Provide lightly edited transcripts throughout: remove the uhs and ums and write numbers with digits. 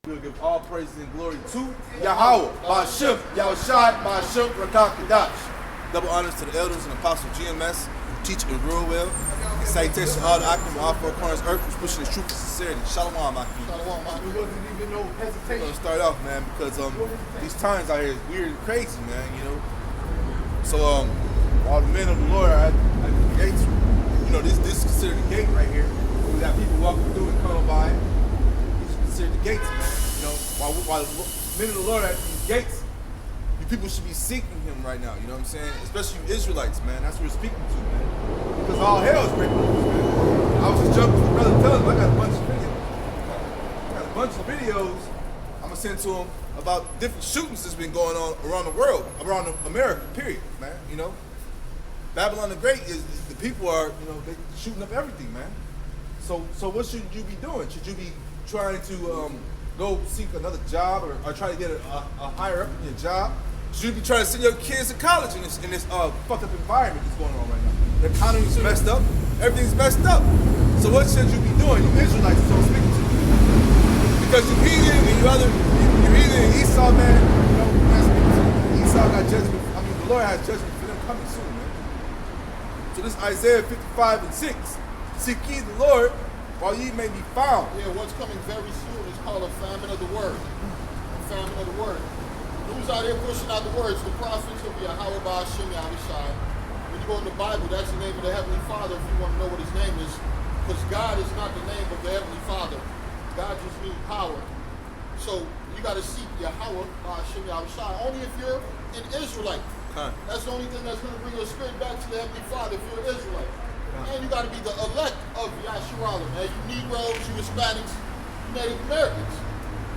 We'll give all praises and glory to Yahweh, Ba'ashem, Yahushai, Ba'ashem, Rakakadash. Double honors to the elders and apostle GMS, who teach and rule well. And salutation to all the Akim, all four corners of earth, who's pushing the truth and sincerity. Shalom, Akim. There wasn't even no hesitation. We're going to start off, man, because these times out here is weird and crazy, man, you know. So, all the men of the Lord are at the gates. You know, this is considered the gate right here. We got people walking through and coming by. These are considered the gates, man. You know, while the men of the Lord are at these gates, you people should be seeking him right now, you know what I'm saying? Especially you Israelites, man. That's what we're speaking to, man. Because all hell is breaking loose, man. I was just jumping to the brother telling him I got a bunch of videos I'm going to send to him about different shootings that's been going on around the world, around America, period, man, you know? Babylon the Great is the people are, you know, they shooting up everything, man. So what should you be doing? Should you be trying to go seek another job or try to get a higher up in your job? Should you be trying to send your kids to college in this fucked up environment that's going on right now? The economy's messed up. Everything's messed up. So what should you be doing? You Israelites is all speaking to you. Because you heathen and you heathen and Esau, man, you know, that's speaking to you. Esau got judgment. I mean, the Lord has judgment for them coming soon, man. So this Isaiah 55 and 6. Seek ye the Lord while ye may be found. Yeah, what's coming very soon is called a famine of the word. A famine of the word. Who's out here pushing out the words? The prophets of Yahweh, Ba'ashem, Yahushai. When you go in the Bible, that's the name of the Heavenly Father if you want to know what his name is. Because God is not the name of the Heavenly Father. God just means power. So you got to seek Yahweh, Ba'ashem, Yahushai. Only if you're an Israelite. That's the only thing that's going to bring your spirit back to the Heavenly Father if you're an Israelite. And you got to be the elect of Yahshua, man. You Negroes, you Hispanics, you Native Americans.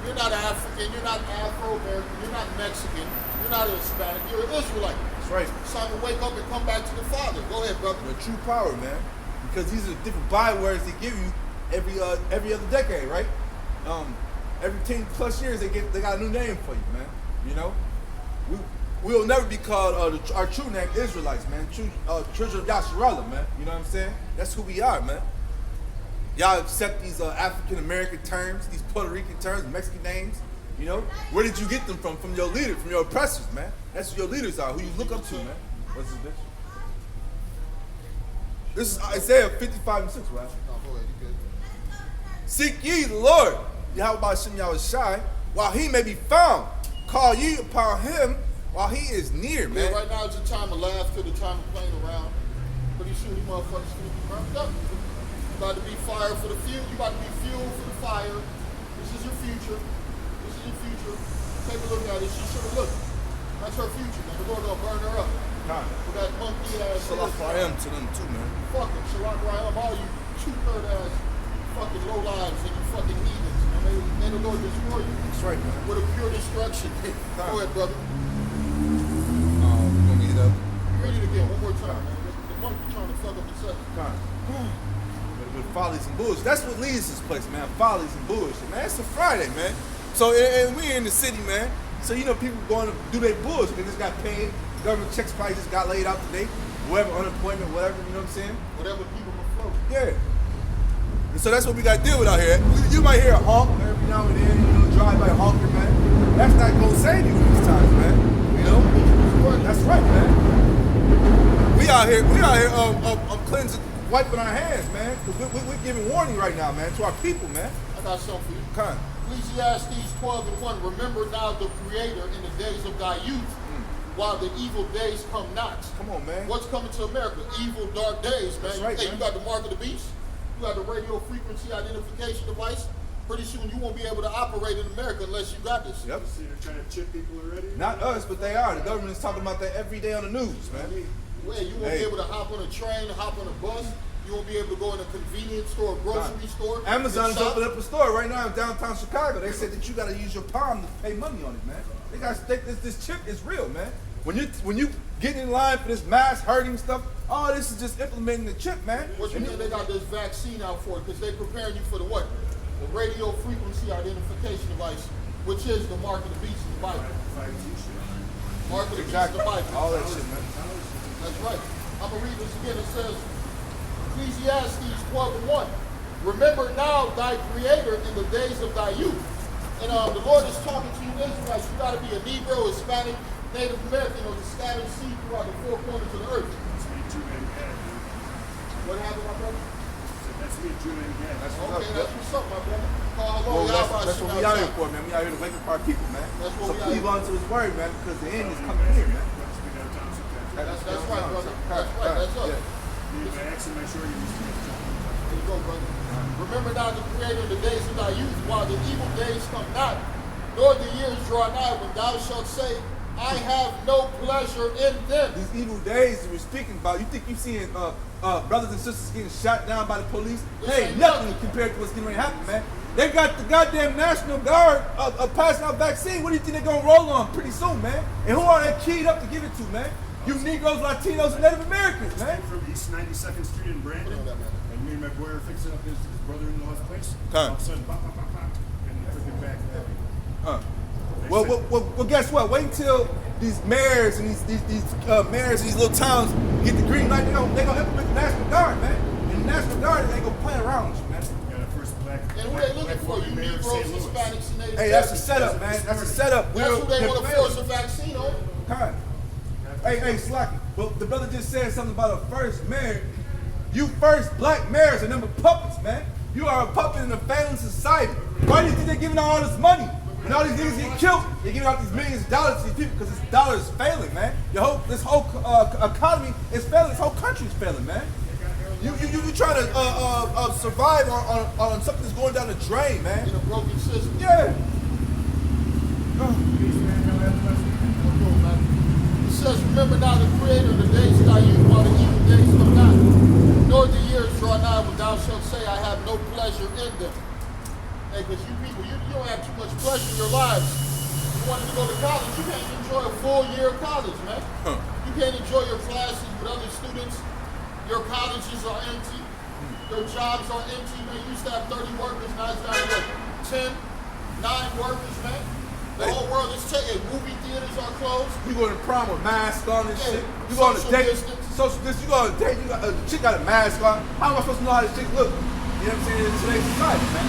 You're not African, you're not Afro-American, you're not Mexican, you're not a Hispanic, you're an Israelite. That's right. It's time to wake up and come back to the Father. Go ahead, brother. The true power, man. Because these are different bywords they give you every other decade, right? Every 10 plus years they got a new name for you, man. You know? We'll never be called our true name Israelites, man. Children of Yahshua, man. You know what I'm saying? That's who we are, man. Y'all accept these African American terms, these Puerto Rican terms, Mexican names. You know, where did you get them from? From your leaders, from your oppressors, man. That's who your leaders are, who you look up to, man. What's this, bitch? This is Isaiah 55 and 6, right? No, go ahead, you good. Seek ye the Lord, Yahweh Ba'ashem Yahushai, while he may be found. Call ye upon him while he is near, man. Yeah, right now it's the time to laugh till the time of playing around. Pretty soon these motherfuckers gonna be burnt up. You about to be fire for the fuel. You about to be fuel for the fire. This is your future. This is your future. Take a look at it. She should have looked. That's her future, man. The Lord gonna burn her up. With that monkey ass. Shalom Rayam to them too, man. Fuck it. Shalom Rayam, all you two-third ass fucking low lives and you fucking heathens. Man. May the Lord destroy you. That's right, man. With a pure destruction. Go ahead, brother. We're gonna get it up. Read it again one more time, man. The monkey trying to fuck up himself. With follies and bullshit. That's what leads this place, man. Follies and bullshit, man. It's a Friday, man. So and we in the city, man. So you know people going to do their bullshit. They just got paid. Government checks probably just got laid out today. Whatever, unemployment, whatever. You know what I'm saying? Whatever people can float. Yeah. And so that's what we got to deal with out here. You might hear a honk every now and then. You know, drive by honker, man. That's not gonna save you these times, man. You know? That's right, man. We out here cleansing, wiping our hands, man. Because we're giving warning right now, man, to our people, man. I got something for you. Kind. Ecclesiastes 12 and 1. Remember now the Creator in the days of thy youth, while the evil days come not. Come on, man. What's coming to America? Evil, dark days, man. That's right, hey, man. You got the mark of the beast. You got the radio frequency identification device. Pretty soon you won't be able to operate in America unless you got this. Yep. So you're trying to chip people already? Not us, but they are. The government is talking about that every day on the news, man. Well, you won't be able to hop on a train, hop on a bus. You won't be able to go in a convenience store, grocery store. Amazon is opening up a store right now in downtown Chicago. They said that you got to use your palm to pay money on it, man. They got to think this chip is real, man. When you get in line for this mass herding stuff, all this is just implementing the chip, man. What you mean they got this vaccine out for it? Because they preparing you for the what? The radio frequency identification device, which is the mark of the beast in the Bible. Mark of the beast in the Bible. All that shit, man. That's right. I'm going to read this again. It says, Ecclesiastes 12 and 1. Remember now thy Creator in the days of thy youth, And the Lord is talking to you Israelites. You got to be a Negro, Hispanic, Native American, or the scattered seed throughout the four corners of the earth. That's me, Jew and Gad, dude. What happened, my brother? That's me, Jew and Gad. That's what's Okay, up, that's what's up, my brother. Call Well, Lord that's what we out here for, man. We out here to wake up our people, man. That's what So we out cleave here on to his word, man, because the end is coming here, man. That's right, brother. That's right. That's up. Yeah. You can ask and make sure you There you go, brother. Remember now the Creator in the days of thy youth, while the evil days come not, nor the years draw nigh, when thou shalt say, I have no pleasure in them. These evil days that we're speaking about, you think you're seeing brothers and sisters getting shot down by the police? This Hey, ain't nothing nothing. compared to what's getting ready to happen, man. They got the goddamn National Guard passing out vaccine. What do you think they're going to roll on pretty soon, man? And who are they keyed up to give it to, man? You Negroes, Latinos, and Native Americans, man. from East 92nd Street in Brandon. And me and my boy are fixing up his brother-in-law's place. Huh. All of a sudden, pop, pop, pop, pop. And the freaking back heavy. Huh. Well, guess what? Wait until these mayors and these mayors of these little towns get the green light. They're gonna implement the National Guard, man. And the National Guard ain't gonna play around with you, man. Got a first black. And who they looking for? You mayor of Negroes, St. Louis. Hispanics, and Native Hey, that's a Americans. setup, man. That's a setup. That's who they want to force a vaccine on. Kind. Hey, Slacky. Well, the brother just said something about a first mayor. You first black mayors are number puppets, man. You are a puppet in a failing society. Why do you think they're giving out all this money? When all these niggas get killed, they're giving out these millions of dollars to these people because this dollar is failing, man. This whole economy is failing. This whole country is failing, man. You trying to survive on something that's going down the drain, man. In a broken system. Yeah. It says, remember now the Creator of the days of thy youth, while the evil days come not, nor the years draw nigh, when thou shalt say, I have no pleasure in them. Hey, because you people, you don't have too much pleasure in your lives. You wanted to go to college, you can't enjoy a full year of college, man. You can't enjoy your classes with other students. Your colleges are empty. Your jobs are empty, man. You used to have 30 workers, now it's down to like 10, 9 workers, man. The whole world is taking. Movie theaters are closed. You going to prom with mask on and Yeah, shit. You going to social date. distance. Social distance. You going to date. You got a chick got a mask on. How am I supposed to know how this chick look? You know what I'm saying? In today's society, man.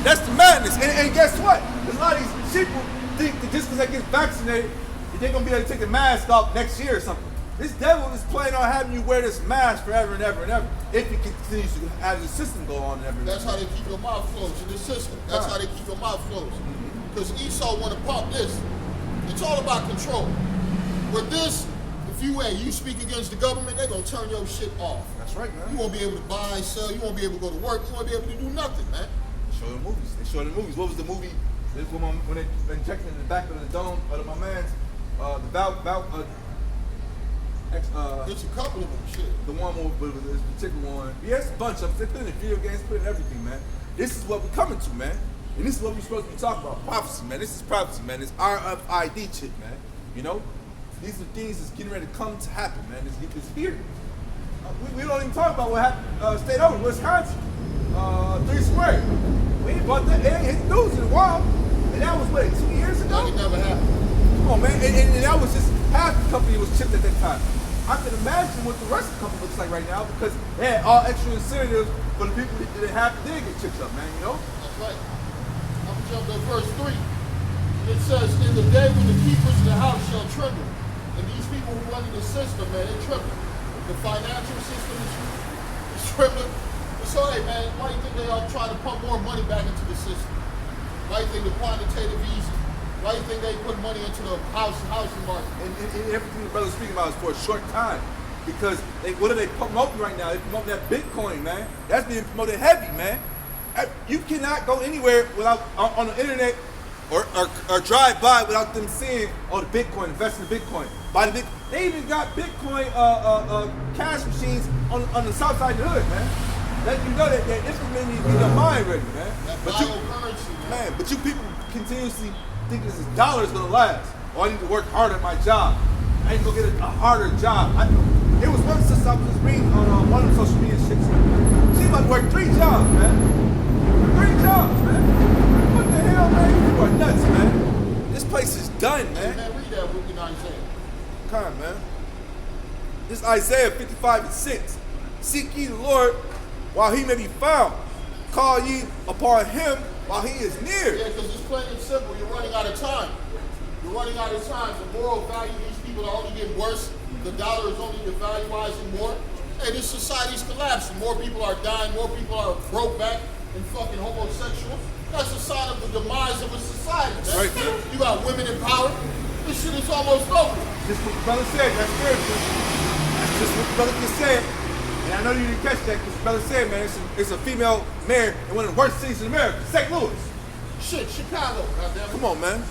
That's the madness. And guess what? Because a lot of these people think that just because they get vaccinated, they're gonna be able to take the mask off next year or something. This devil is playing on having you wear this mask forever and ever and ever. If it continues to have the system go on and ever. That's how they keep your mouth closed in the system. That's how they keep your mouth closed. Because Esau want to pump this. It's all about control. With this, if you speak against the government, they're going to turn your shit off. That's right, man. You won't be able to buy, sell, you won't be able to go to work, you won't be able to do nothing, man. Show the movies. They show the movies. What was the movie? This when they injected in the back of the dome of my man's It's a couple of them, shit. the one with this particular one. Yeah, it's a bunch of them. They put in the video games, put in everything, man. This is what we're coming to, man. And this is what we're supposed to be talking about. Prophecy, man. This is prophecy, man. It's RFID shit, man. You know? These are things that's getting ready to come to happen, man. It's here. We don't even talk about what happened state over, Wisconsin. 3 Square. We ain't bought that. It ain't hit the news in a while. And that was, what, 2 years ago? Like it never happened. Come on, man. And that was just half the company was chipped at that time. I can imagine what the rest of the company looks like right now because they had all extra incentives for the people that did get chipped up, man, you know? That's right. I'm going to jump to verse 3. It says, in the day when the keepers of the house shall tremble, and these people who run in the system, man, they tremble. The financial system is trembling. So, hey, man, why do you think they are trying to pump more money back into the system? Why do you think the quantitative easing? Why do you think they put money into the housing market? And everything the brother's speaking about is for a short time. Because what are they promoting right now? They're promoting that Bitcoin, man. That's being promoted heavy, man. You cannot go anywhere without on the internet or drive by without them seeing, oh, the Bitcoin, invest in Bitcoin. Buy the Bitcoin. They even got Bitcoin cash machines on the south side of the hood, man. Let you know that this is in your mind already, man. That But biocurrency, man, but you people continuously think this dollar is gonna last. Oh, I need to work harder at my job. I need to go get a harder job. It was one sister I was just reading on one of the social media shits. She about to work 3 jobs, man. 3 jobs, man. What the hell, man? You are nuts, man. This place is done, Hey, man. man, read that book in Isaiah. Come on, man. This is Isaiah 55:6. Seek ye the Lord while he may be found. Call ye upon him while he is near. Yeah, because it's plain and simple. You're running out of time. You're running out of time. The moral value of these people are only getting worse. The dollar is only devaluing more. Hey, this society's collapsing. More people are dying. More people are broke back and fucking homosexual. That's a sign of the demise of a society, man. Right, man. You got women in power. This shit is almost over. Just what the brother said, that's spiritual. That's just what the brother just said. And I know you didn't catch that because the brother said, man, it's a female mayor in one of the worst cities in America, St. Louis. Shit, Chicago, goddamn it. Come on, man.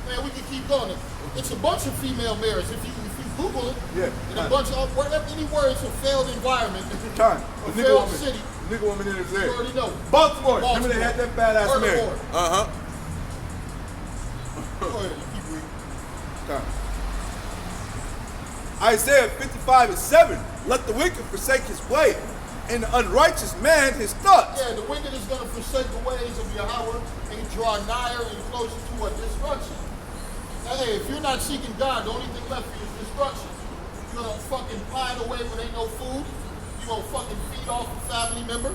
Man, we can keep going. It's a bunch of female mayors. If you Google it, and a bunch of any words of failed environment, Time. a The failed nigga city, woman. The nigga woman in there. you already know. Baltimore. Remember they had that badass mayor. Go ahead, you keep reading. Time. Isaiah 55:7. Let the wicked forsake his way, and the unrighteous man his thoughts. Yeah, the wicked is going to forsake the ways of Yahweh and draw nigher and closer to a destruction. Now, hey, if you're not seeking God, the only thing left for you is destruction. You're going to fucking pine away when ain't no food. You're going to fucking feed off a family member.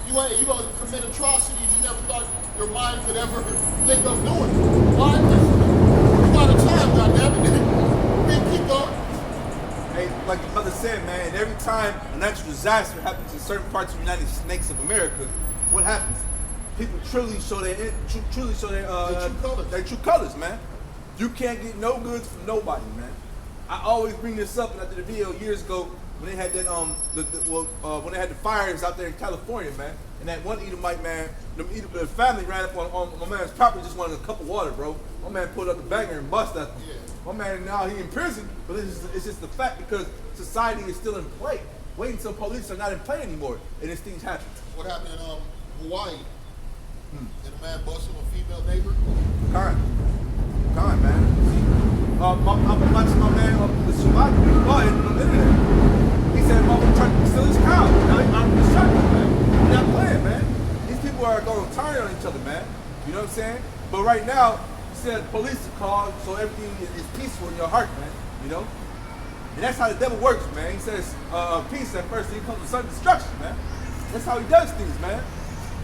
You're going to commit atrocities you never thought your mind could ever think of doing. Why? You got a time, goddammit. We keep going. Hey, like the brother said, man, every time a natural disaster happens in certain parts of the United States of America, what happens? People truly show their true colors, man. You can't get no goods from nobody, man. I always bring this up, and I did a video years ago when they had that when they had the fires out there in California, man. And that one Edomite man, the family ran up on my man's property, just wanted a cup of water, bro. My man pulled up the banger and bust at him. Yeah. My man now he in prison, but it's just the fact because society is still in play. Wait until police are not in play anymore, and this things happen. What happened in Hawaii? Did a man bust a female neighbor? Kind, man. I'm watching my man the survivor video on the internet. He said, "Mother trying to steal his cow." Now I'm just trying, man. You're not playing, man. These people are going to turn on each other, man. You know what I'm saying? But right now, he said police are called, so everything is peaceful in your heart, man. You know? And that's how the devil works, man. He says peace at first, then he comes with sudden destruction, man. That's how he does things, man.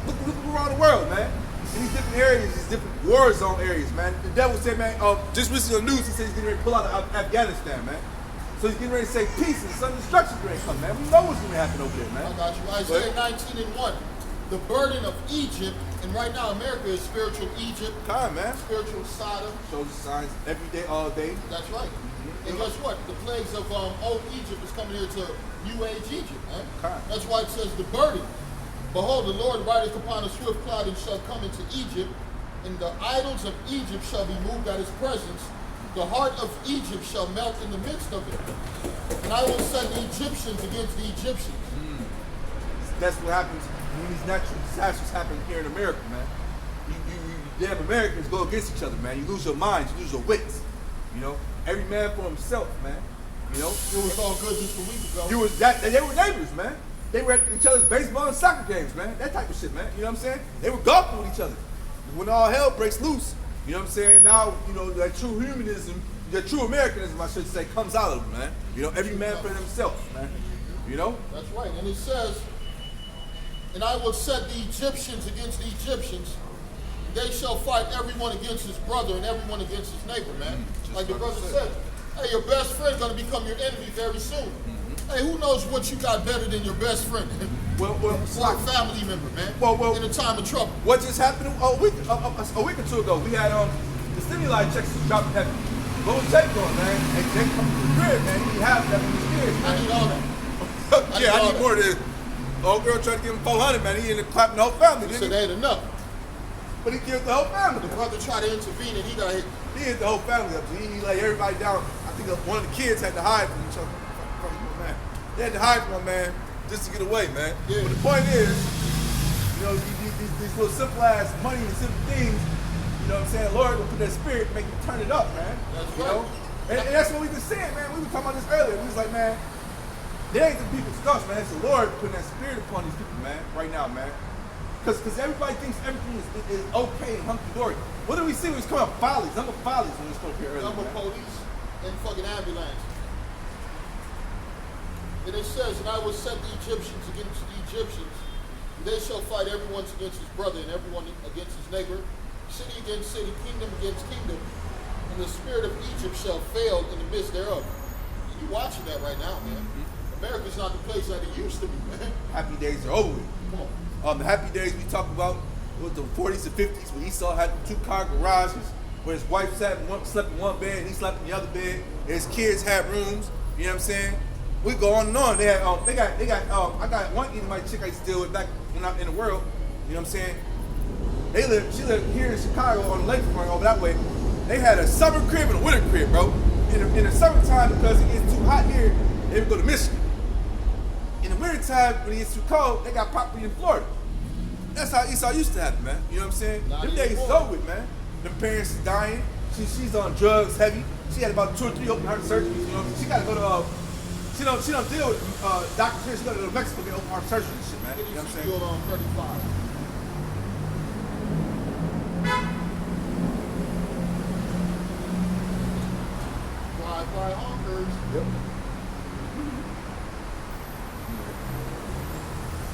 Look around the world, man. In these different areas, these different war zone areas, man. The devil said, man, just recently on the news, he said he's getting ready to pull out of Afghanistan, man. So he's getting ready to say peace and sudden destruction is going to come, man. We know what's going to happen over there, man. I got you. Isaiah 19:1. The burden of Egypt, and right now America is spiritual Egypt. Time, man. Spiritual Sodom. Shows the signs every day, all day. That's right. And guess what? The plagues of old Egypt is coming here to New Age Egypt, man. Okay. That's why it says the burden. Behold, the Lord rideth upon a swift cloud and shall come into Egypt, and the idols of Egypt shall be moved at his presence. The heart of Egypt shall melt in the midst of it. And I will send the Egyptians against the Egyptians. That's what happens when these natural disasters happen here in America, man. You damn Americans go against each other, man. You lose your minds, you lose your wits. You know, every man for himself, man. You know, It was all good just a week ago. they were neighbors, man. They were at each other's baseball and soccer games, man. That type of shit, man. You know what I'm saying? They were golfing with each other. When all hell breaks loose, you know what I'm saying? Now, you know, that true humanism, the true Americanism, I should say, comes out of them, man. You know, every man for himself, man. You know? That's right. And it says, and I will set the Egyptians against the Egyptians. They shall fight everyone against his brother and everyone against his neighbor, man. Like the brother said, hey, your best friend's going to become your enemy very soon. Hey, who knows what you got better than your best friend? Well, or a family member, man. Well, in a time of trouble. What just happened a week or two ago? We had the stimuli checks dropped heavy. What was Jake doing, man? Hey, Jake come to the crib, man. He have that in his kids, man. I need all that. I need more of this. Old girl tried to give him 400, man. He ended up clapping the whole family. He said they had enough. But he killed the whole family. The brother tried to intervene and he got hit. He hit the whole family up. So he laid everybody down. I think one of the kids had to hide from each other. From my man. They had to hide from my man just to get away, man. Yeah. But the point is, you know, these little simple ass money and simple things, you know what I'm saying? Lord will put that spirit, make you turn it up, man. That's you right. know? And that's what we been saying, man. We were talking about this earlier. We was like, man, they ain't the people's thoughts, man. It's the Lord putting that spirit upon these people, man, right now, man. Because everybody thinks everything is okay and hunky-dory. What do we see when it's coming up? Follies. I'm a follies when it's coming up here earlier, Number man. police and fucking ambulance. And it says, and I will set the Egyptians against the Egyptians. They shall fight everyone against his brother and everyone against his neighbor, city against city, kingdom against kingdom, and the spirit of Egypt shall fail in the midst thereof. You watching that right now, man. America's not the place that it used to be, man. Happy days are over with. Come on. The happy days we talk about was the 40s and 50s when Esau had 2-car garages where his wife slept in one bed and he slept in the other bed, and his kids had rooms. You know what I'm saying? We go on and on. They had, I got one Edomite chick I used to deal with back when I'm in the world. You know what I'm saying? She lived here in Chicago on the lakefront over that way. They had a summer crib and a winter crib, bro. In the summertime, because it gets too hot here, they would go to Michigan. In the wintertime, when it gets too cold, they got property in Florida. That's how Esau used to have it, man. You know what I'm saying? Them days is over with, man. Them parents is dying. She's on drugs heavy. She had about 2 or 3 open heart surgeries. You know, she got to go to. She don't deal with doctors here. She got to go to Mexico to get open heart surgery and shit, man. You know what I'm saying? On 35. Fly honkers. Yep.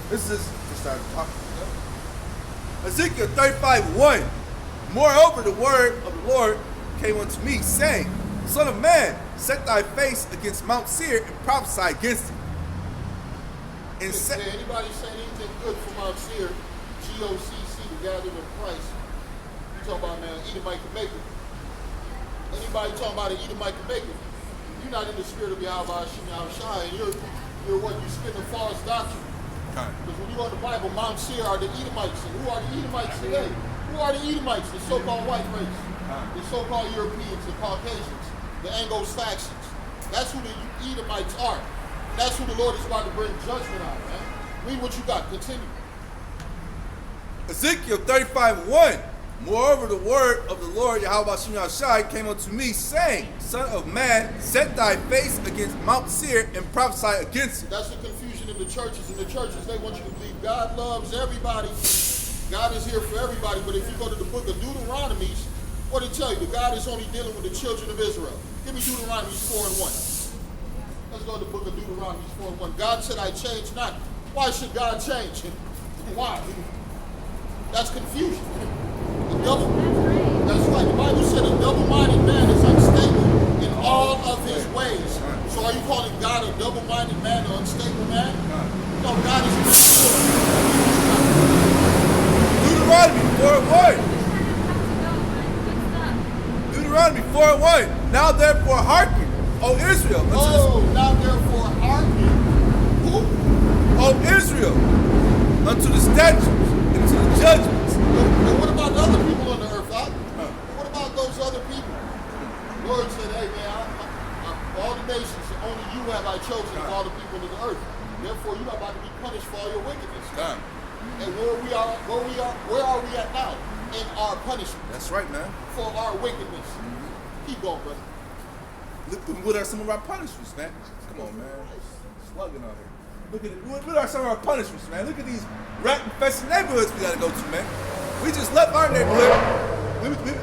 This is just started talking. Ezekiel 35:1. Moreover, the word of the Lord came unto me, saying, Son of man, set thy face against Mount Seir and prophesy against it. And Did anybody say anything good from Mount Seir? GOCC, the gathering of Christ. You talking about, man, Edomite can make it. Anybody talking about an Edomite can make it? You're not in the spirit of Yahweh Shai, and you're spitting a false doctrine. Because when you go in the Bible, Mount Seir are the Edomites. And who are the Edomites today? Who are the Edomites? The so-called white race. The so-called Europeans, the Caucasians, the Anglo-Saxons. That's who the Edomites are. And that's who the Lord is about to bring judgment on, man. Read what you got. Continue. Ezekiel 35:1. Moreover, the word of the Lord Yahweh Shai came unto me, saying, Son of man, set thy face against Mount Seir and prophesy against it. That's the confusion in the churches. In the churches, they want you to believe God loves everybody. God is here for everybody. But if you go to the book of Deuteronomy, what did it tell you? The God is only dealing with the children of Israel. Give me Deuteronomy 4:1. Let's go to the book of Deuteronomy 4:1. God said, I change not. Why should God change? Why? That's confusion. That's right. The Bible said a double-minded man is unstable in all of his ways. So are you calling God a double-minded man, an unstable man? No, God is Deuteronomy 4:1. Deuteronomy 4:1. Now therefore hearken, O Israel. Now therefore hearken. Who? O Israel, unto the statutes and to the judgments. And what about the other people on the earth, huh? What about those other people? The Lord said, hey man, all the nations, only you have I chosen of all the people of the earth. Therefore, you're not about to be punished for all your wickedness. And where are we at now? In our punishment. That's right, man. For our wickedness. Keep going, brother. Look, what are some of our punishments, man? Come on, man. Slugging out here. Look at it. What are some of our punishments, man? Look at these rat-infested neighborhoods we gotta go to, man. We just left our neighborhood.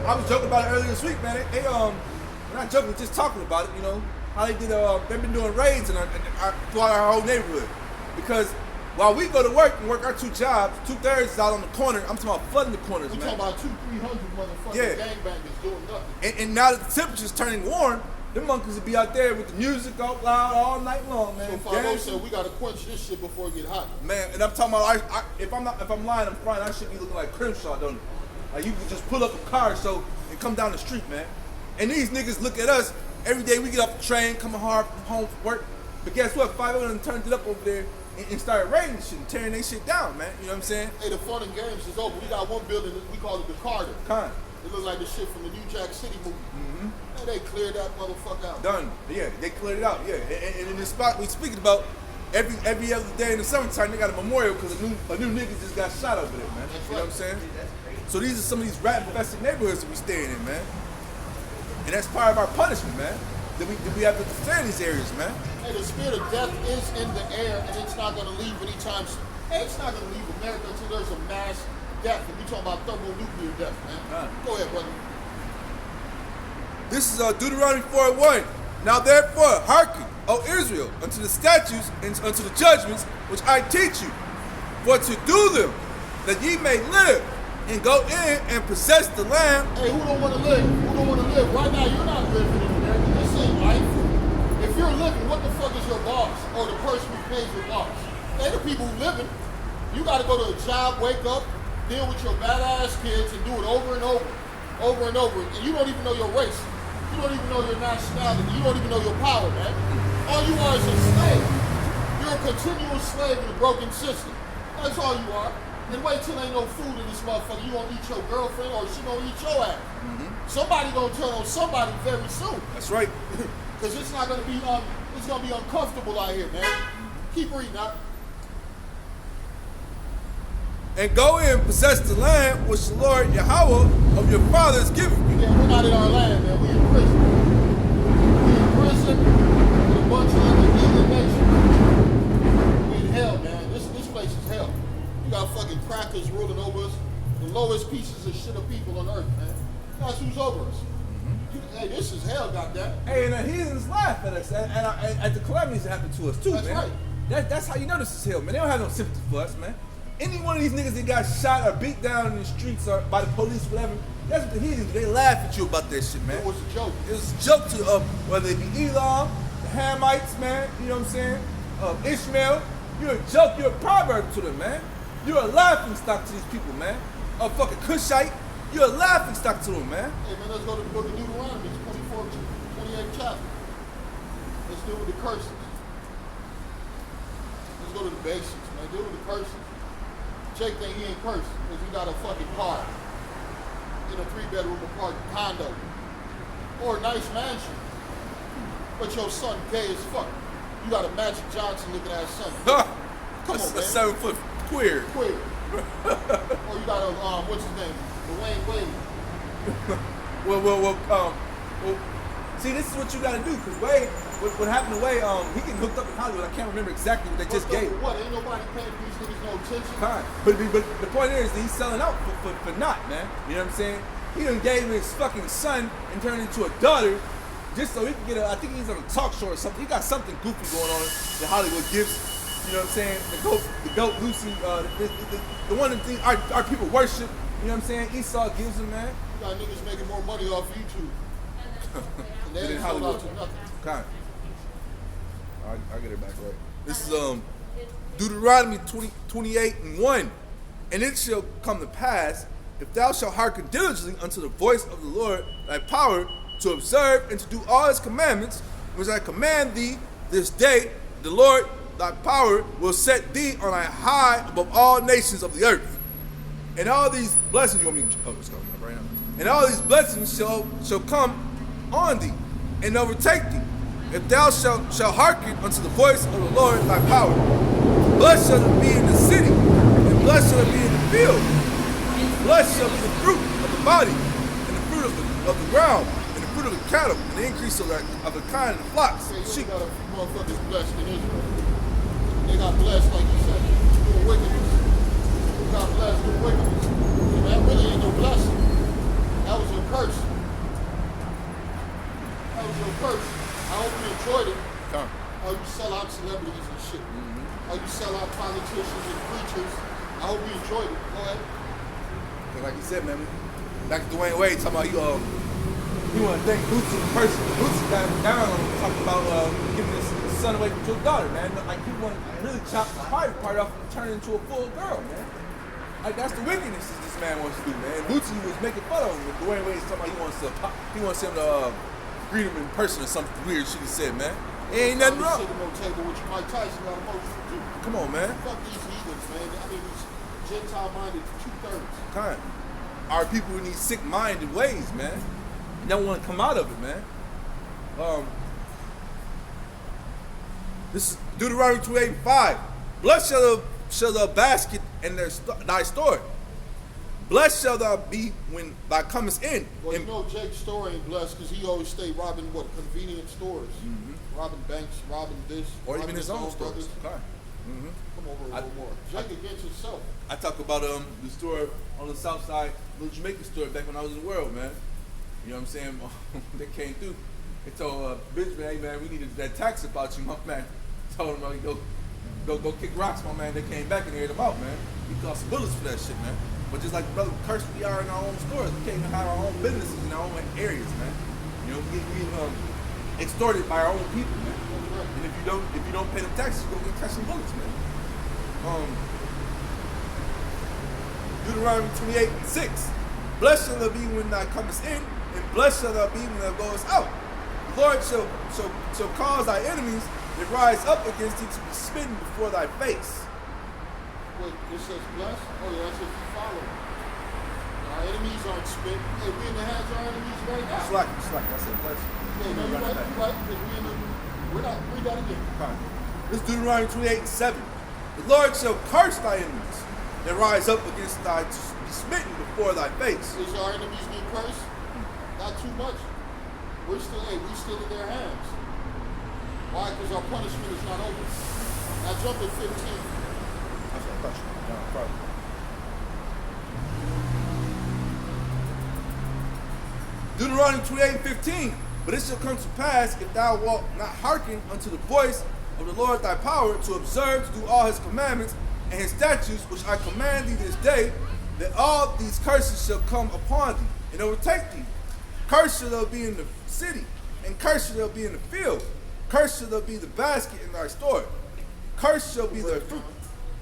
I was joking about it earlier this week, man. We're not joking, we're just talking about it, you know. How they did, they've been doing raids throughout our whole neighborhood. Because while we go to work and work our 2 jobs, 2/3 is out on the corner. I'm talking about flooding the corners, man. We're talking about 200-300 motherfucking gangbangers doing nothing. And now that the temperature's turning warm, them monkeys will be out there with the music out loud all night long, man. So Father said we gotta quench this shit before it get hot. Man, and I'm talking about if I'm lying, I'm fine. I should be looking like Crimshaw, don't it? Like you can just pull up a car and come down the street, man. And these niggas look at us every day. We get off the train, coming hard from home from work. But guess what? 5 of them turned it up over there and started raiding shit and tearing their shit down, man. You know what I'm saying? Hey, the fun and games is over. We got one building, we call it the Carter. It looks like the shit from the New Jack City movie. And they cleared that motherfucker out. Done. Yeah, they cleared it out. Yeah, and in the spot we speaking about, every other day in the summertime they got a memorial because a new nigga just got shot over there, man. You know what I'm saying? So these are some of these rat-infested neighborhoods that we staying in, man. And that's part of our punishment, man. That we have to defend these areas, man. Hey, the spirit of death is in the air, and it's not going to leave anytime soon. Hey, it's not going to leave America until there's a mass death. And we talking about thermonuclear death, man. Go ahead, brother. This is Deuteronomy 4:1. Now therefore, hearken, O Israel, unto the statutes and unto the judgments which I teach you. for to do them, that ye may live, and go in and possess the land. Hey, who don't want to live? Who don't want to live? Right now, you're not living in America. This ain't life. If you're living, what the fuck is your boss or the person who pays your boss? They the people who living. You got to go to a job, wake up, deal with your badass kids, and do it over and over, and you don't even know your race. You don't even know your nationality. You don't even know your power, man. All you are is a slave. You're a continual slave in a broken system. That's all you are. And wait till ain't no food in this motherfucker. You gonna eat your girlfriend or she gonna eat your ass. Somebody gonna turn on somebody very soon. That's right. Cause it's not gonna be it's gonna be uncomfortable out here, man. Keep reading out. And go in and possess the land which the Lord Yahweh of your fathers given you. Yeah, we're not in our land, man. We in prison. We in prison with a bunch of other heathen nations. We in hell, man. This place is hell. You got fucking crackers ruling over us. The lowest pieces of shit of people on earth, man. That's who's over us. Hey, this is hell, goddamn. Hey, and the heathens laugh at us at the calamities that happen to us too, That's man. right. That's how you know this is hell, man. They don't have no sympathy for us, man. Any one of these niggas that got shot or beat down in the streets or by the police or whatever, that's what the heathens do. They laugh at you about that shit, man. It was a joke. It was a joke to whether it be Elam, the Hamites, man, you know what I'm saying? Ishmael, you're a joke, you're a proverb to them, man. You're a laughing stock to these people, man. A fucking Cushite, you're a laughing stock to them, man. Hey, man, let's go to the book of Deuteronomy, 28th chapter. Let's deal with the curses. Let's go to the basics, man. Deal with the curses. Jake think he ain't cursed because he got a fucking car in a 3-bedroom apartment condo or a nice mansion. But your son gay as fuck. You got a Magic Johnson looking ass son. Come on, man. A 7-foot queer. Queer. Or you got a what's his name? Dwayne Wade. Well, see, this is what you gotta do, because Wade, what happened to Wade, he getting hooked up in Hollywood. I can't remember exactly what they just gave. What? Ain't nobody paying these niggas no attention. Fine. But the point is that he's selling out for not, man. You know what I'm saying? He done gave his fucking son and turned into a daughter just so he can get I think he's on a talk show or something. He got something goofy going on that Hollywood gives. You know what I'm saying? The goat Lucy, the one that our people worship. You know what I'm saying? Esau gives him, man. You got niggas making more money off YouTube. And they ain't sold out to nothing. Okay. I get it back right. This is Deuteronomy 28:1. And it shall come to pass, if thou shalt hearken diligently unto the voice of the Lord thy power, to observe and to do all his commandments, which I command thee this day, the Lord thy power will set thee on a high above all nations of the earth. And all these blessings, you want me to, it's coming up right now. And all these blessings shall come on thee and overtake thee, if thou shalt hearken unto the voice of the Lord thy power. Blessed shall it be in the city, and blessed shall it be in the field. Blessed shall be the fruit of the body, and the fruit of the ground, and the fruit of the cattle, and the increase of the kind of the flocks. Hey, you got a few motherfuckers blessed in Israel. They got blessed, like you said, doing wickedness. You got blessed doing wickedness. So that really ain't no blessing. That was your curse. That was your curse. I hope you enjoyed it. How you sell out celebrities and shit. How you sell out politicians and preachers. I hope you enjoyed it. Go ahead. Like you said, man, back to Dwayne Wade talking about you want to thank Bootsy in person. Bootsy got down on talking about giving his son away to a daughter, man. Like he want to really chop the private part off and turn it into a full girl, man. Like that's the wickedness that this man wants to do, man. Bootsy was making fun of him with Dwayne Wade talking about he wants him to greet him in person or something weird shit he said, man. It ain't nothing wrong. Sitting on the table with you, Mike Tyson got emotions too. Come on, man. Fuck these heathens, man. I mean, these Gentile-minded 2/3. Kind. Our people in these sick-minded ways, man. Don't want to come out of it, man. This is Deuteronomy 28:5. Blessed shall the basket and thy store. Blessed shall thou be when thou comest in. Well, you know Jake's store ain't blessed because he always stay robbing convenient stores. Robbing banks, robbing this. Or robbing even his own brothers. stores. Okay. Come over a little more. Jake against himself. I talk about the store on the south side, little Jamaican store back when I was in the world, man. You know what I'm saying? They came through. They told bitch, man, hey man, we needed that tax about you, my man. Told him, go kick rocks, my man. They came back and aired them out, man. We got some bullets for that shit, man. But just like the brother cursed we are in our own stores, we can't even have our own businesses in our own areas, man. You know, we extorted by our own people, man. And if you don't pay the taxes, you're gonna get catching bullets, man. Deuteronomy 28:6. Blessed shall thou be when thou comest in, and blessed shall thou be when thou goest out. The Lord shall cause thy enemies that rise up against thee to be smitten before thy face. Wait, it says blessed? Oh yeah, that's if you follow. Our enemies aren't spit. Hey, we in the hands of our enemies right now. It's like, I said blessed. Yeah, no, you're right, because we're not, read that again. Fine. This is Deuteronomy 28:7. The Lord shall curse thy enemies that rise up against thy to be smitten before thy face. Is our enemies being cursed? Not too much. We're still in their hands. Why? Because our punishment is not over. Now jump to 15. That's what I thought you were down front. Deuteronomy 28:15. But it shall come to pass, if thou wilt not hearken unto the voice of the Lord thy power, to observe to do all his commandments and his statutes, which I command thee this day, that all these curses shall come upon thee and overtake thee. Cursed shall thou be in the city, and cursed shall thou be in the field. Cursed shall thou be the basket in thy store. Cursed shall be their fruit.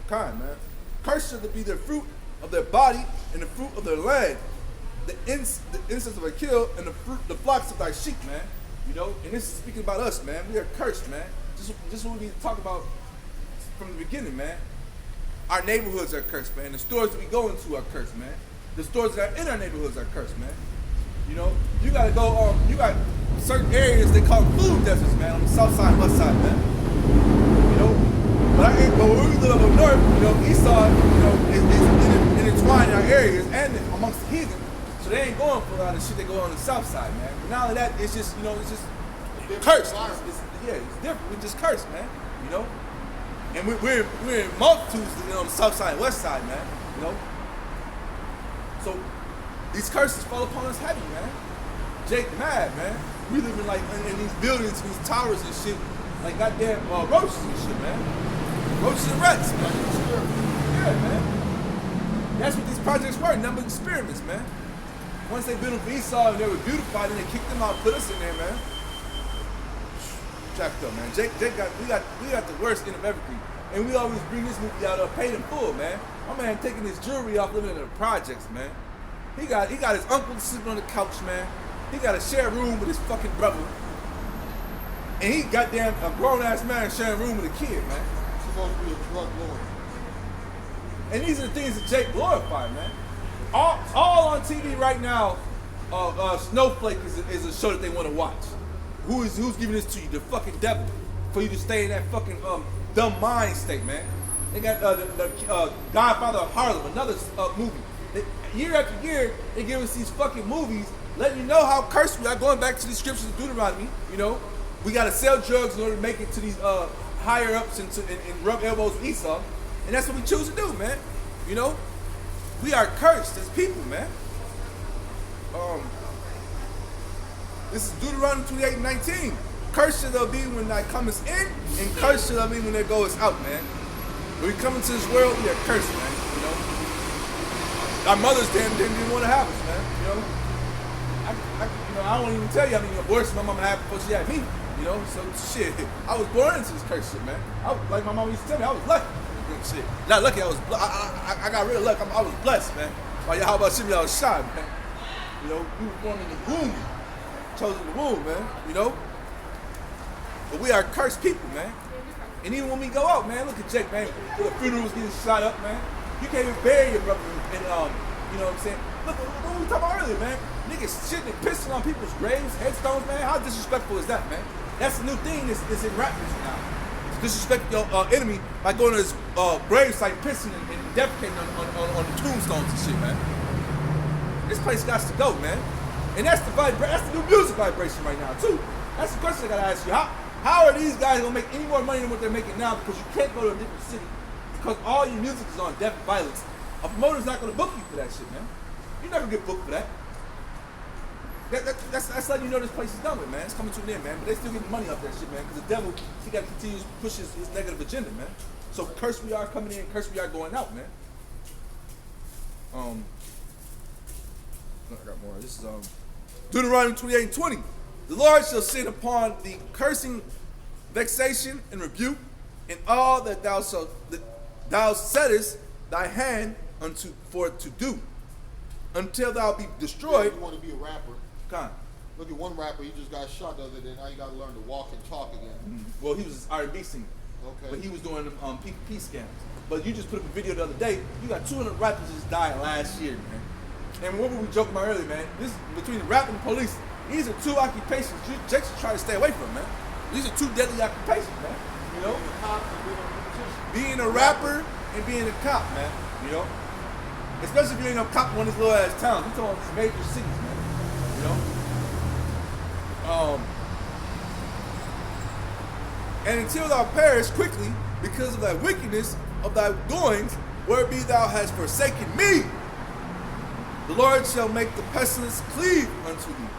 Kind, man. Cursed shall be their fruit of their body and the fruit of their land. The incense of a kill and the flocks of thy sheep, man. You know, and this is speaking about us, man. We are cursed, man. Just what we talk about from the beginning, man. Our neighborhoods are cursed, man. The stores that we go into are cursed, man. The stores that are in our neighborhoods are cursed, man. You know, you gotta go on. You got certain areas they call food deserts, man, on the south side, west side, man. You know, but when we live up north, you know, Esau, you know, is intertwined in our areas and amongst the heathen. So they ain't going for a lot of shit they go on the south side, man. But not only that, it's just, you know, it's just cursed. It's different. We're just cursed, man. You know? And we're in multitudes, you know, on the south side and west side, man. You know? So these curses fall upon us heavy, man. Jake mad, man. We live in like in these buildings, these towers and shit, like goddamn roaches and shit, man. Roaches and rats, man. Yeah, man. That's what these projects were, number of experiments, man. Once they built them for Esau and they were beautified and they kicked them out, put us in there, man. Jacked up, man. We got the worst end of everything. And we always bring this movie out paid in full, man. My man taking his jewelry off living in the projects, man. He got his uncle sleeping on the couch, man. He got to share a room with his fucking brother. And he goddamn a grown ass man sharing a room with a kid, man. He's supposed to be a drug lord. And these are the things that Jake glorified, man. All on TV right now, Snowflake is a show that they want to watch. Who's giving this to you? The fucking devil. For you to stay in that fucking dumb mind state, man. They got the Godfather of Harlem, another movie. Year after year, they give us these fucking movies, letting you know how cursed we are. Going back to the scriptures of Deuteronomy, you know, we got to sell drugs in order to make it to these higher ups and rub elbows with Esau, and that's what we choose to do, man. You know. We are cursed as people, man. This is Deuteronomy 28:19. Cursed shall thou be when thou comest in, and cursed shall thou be when thou goest out, man. When we come into this world, we are cursed, man. You know, our mothers didn't want to have us, man. You know, I won't even tell you how many abortions my mama had before she had me. You know, so shit, I was born into this cursed shit, man. Like my mama used to tell me, I was lucky. Shit. Not lucky, I got real luck. I was blessed, man. Like, how about Shimmy? I was shy, man. You know, we were born in the womb. Chosen in the womb, man. You know? But we are cursed people, man. And even when we go out, man, look at Jake, man. The funeral's getting shot up, man. You can't even bury your brother in, you know what I'm saying? Look what we talking about earlier, man. Niggas shitting and pissing on people's graves, headstones, man. How disrespectful is that, man? That's the new thing that's in rap music now. Disrespect your enemy by going to his grave site, pissing and defecating on the tombstones and shit, man. This place got to go, man. And that's the new music vibration right now, too. That's the question I gotta ask you. How are these guys gonna make any more money than what they're making now? Because you can't go to a different city. Because all your music is on death and violence. A promoter's not gonna book you for that shit, man. You're not gonna get booked for that. that's letting you know this place is done with, man. It's coming to an end, man. But they still getting money off that shit, man. Because the devil, he got to continue to push his negative agenda, man. So curse we are coming in, curse we are going out, man. I got more. This is Deuteronomy 28:20. The Lord shall send upon thee cursing, vexation, and rebuke, in all that thou settest thy hand unto for to do, until thou be destroyed. You want to be a rapper? Con. Look at one rapper, he just got shot the other day. Now you got to learn to walk and talk again. Well, he was an R&B singer, Okay. but he was doing PPP scams. But you just put up a video the other day. You got 200 rappers just died last year, man. And what were we joking about earlier, man? This between the rap and the police. These are two occupations you just try to stay away from, man. These are two deadly occupations, man. You know, being a rapper and being a cop, man. You know, especially if you ain't no cop in one of these little ass towns. We're talking these major cities, man. You know. And until thou perish quickly because of thy wickedness of thy doings, whereby thou hast forsaken me, the Lord shall make the pestilence cleave unto thee,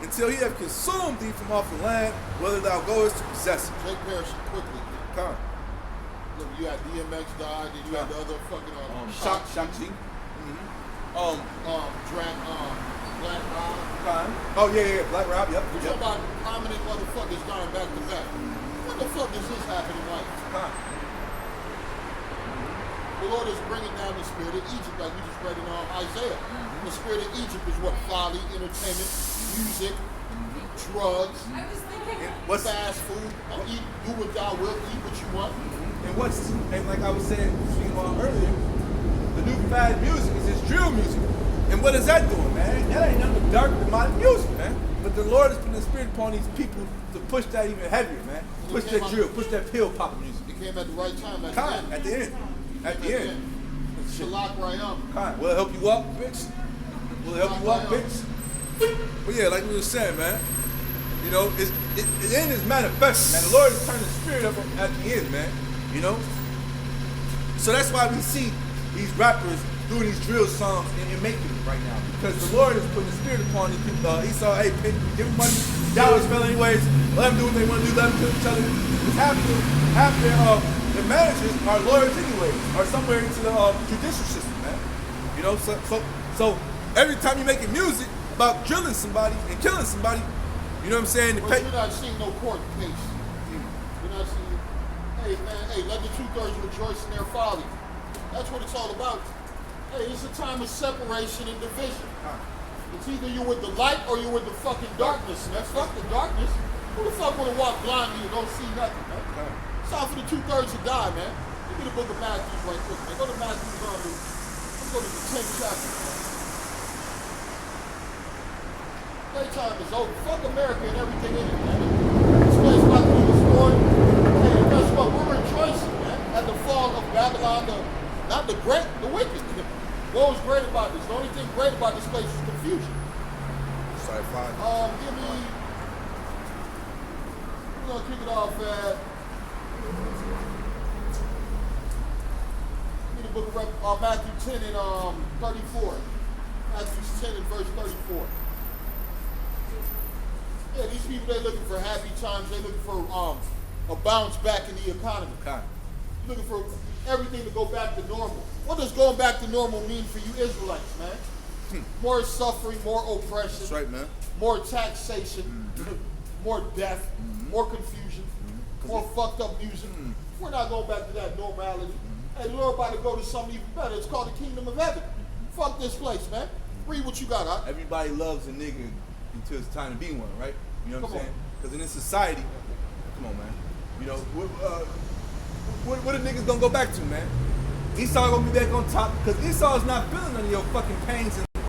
until he have consumed thee from off the land, whether thou goest to possess it. Jake perishing quickly. Come. Look, you had DMX died, then you had the other fucking Shock G. Black Rob. Come. Oh yeah, Black Rob. Yep. We're talking about prominent motherfuckers dying back to back. When the fuck does this happen in life? Come. The Lord is bringing down the spirit of Egypt, like we just read in Isaiah. The spirit of Egypt is what? Folly, entertainment, music, drugs, fast food. Do what thou wilt, eat what you want. And like I was saying, speaking about earlier, the new fad music is this drill music. And what is that doing, man? That ain't nothing but dark demonic music, man. But the Lord has put the spirit upon these people to push that even heavier, man. Push that drill, push that pill popping music. It came at the right time, at the end. At the end. Shalak Rayam. Will it help you up, bitch? Will it help you up, bitch? But yeah, like we were saying, man. You know, the end is manifesting, man. The Lord is turning the spirit up at the end, man. You know? So that's why we see these rappers doing these drill songs and making it right now. Because the Lord is putting the spirit upon these people. He saw, hey, give them money, dollars fell anyways. Let them do what they want to do, let them kill each other. Because half their managers are lawyers anyways, or somewhere into the judicial system, man. You know, so every time you're making music about drilling somebody and killing somebody, you know what I'm saying? But you're not seeing no court case. You're not seeing, hey man, hey, let the 2/3 rejoice in their folly. That's what it's all about. Hey, it's a time of separation and division. It's either you're with the light or you're with the fucking darkness, man. Fuck the darkness. Who the fuck wanna walk blindly and don't see nothing, man? It's time for the 2/3 to die, man. Look at the book of Matthew right quick, man. Go to Matthew, let's go to the 10th chapter. Playtime is over. Fuck America and everything in it, man. This place about to be destroyed. Hey, and guess what? We're rejoicing, man, at the fall of Babylon, not the great, the wicked. What was great about this? The only thing great about this place is confusion. Sorry, fine. Give me. We're gonna kick it off at. Give me the book of Matthew 10 and 34. Matthew 10 and verse 34. Yeah, these people, they're looking for happy times. They're looking for a bounce back in the economy. Okay. Looking for everything to go back to normal. What does going back to normal mean for you Israelites, man? More suffering, more oppression. That's right, man. More taxation, more death, more confusion, more fucked up music. We're not going back to that normality. Hey, we're about to go to something even better. It's called the kingdom of heaven. Fuck this place, man. Read what you got, huh? Everybody loves a nigga until it's time to be one, right? You know what I'm saying? on. Because in this society, come on, man. You know, what are niggas gonna go back to, man? Esau gonna be back on top because Esau's not feeling none of your fucking pains and